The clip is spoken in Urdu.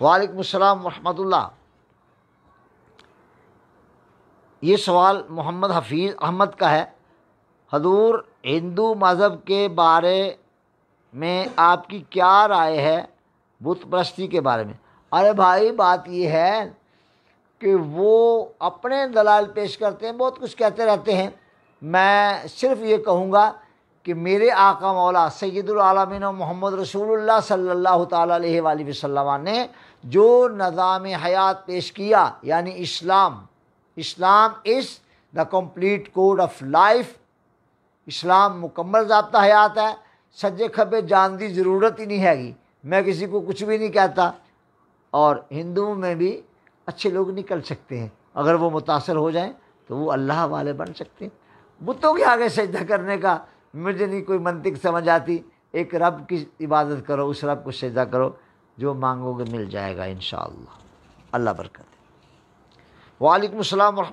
وعلیکم السلام ورحمۃ اللہ۔ یہ سوال محمد حفیظ احمد کا ہے، حضور ہندو مذہب کے بارے میں آپ کی کیا رائے ہے بت پرستی کے بارے میں؟ ارے بھائی بات یہ ہے کہ وہ اپنے دلائل پیش کرتے ہیں، بہت کچھ کہتے رہتے ہیں۔ میں صرف یہ کہوں گا کہ میرے آقا مولا سید العالمین محمد رسول اللہ صلی اللہ تعالیٰ علیہ وآلہ وسلم نے جو نظام حیات پیش کیا، یعنی Islam is the complete code of life. اسلام مکمل ضابطہ حیات ہے، سجے کھبے جان دی ضرورت ہی نہیں ہے گی، میں کسی کو کچھ بھی نہیں کہتا۔ اور ہندوؤں میں بھی اچھے لوگ نکل سکتے ہیں، اگر وہ متاثر ہو جائیں تو وہ اللہ والے بن سکتے ہیں۔ بتوں کے آگے سجدہ کرنے کا مجھے نہیں کوئی منطق سمجھ آتی۔ ایک رب کی عبادت کرو، اس رب کو سجدہ کرو، جو مانگو گے مل جائے گا انشاءاللہ۔ اللہ برکت۔ وعلیکم السلام ورحمۃ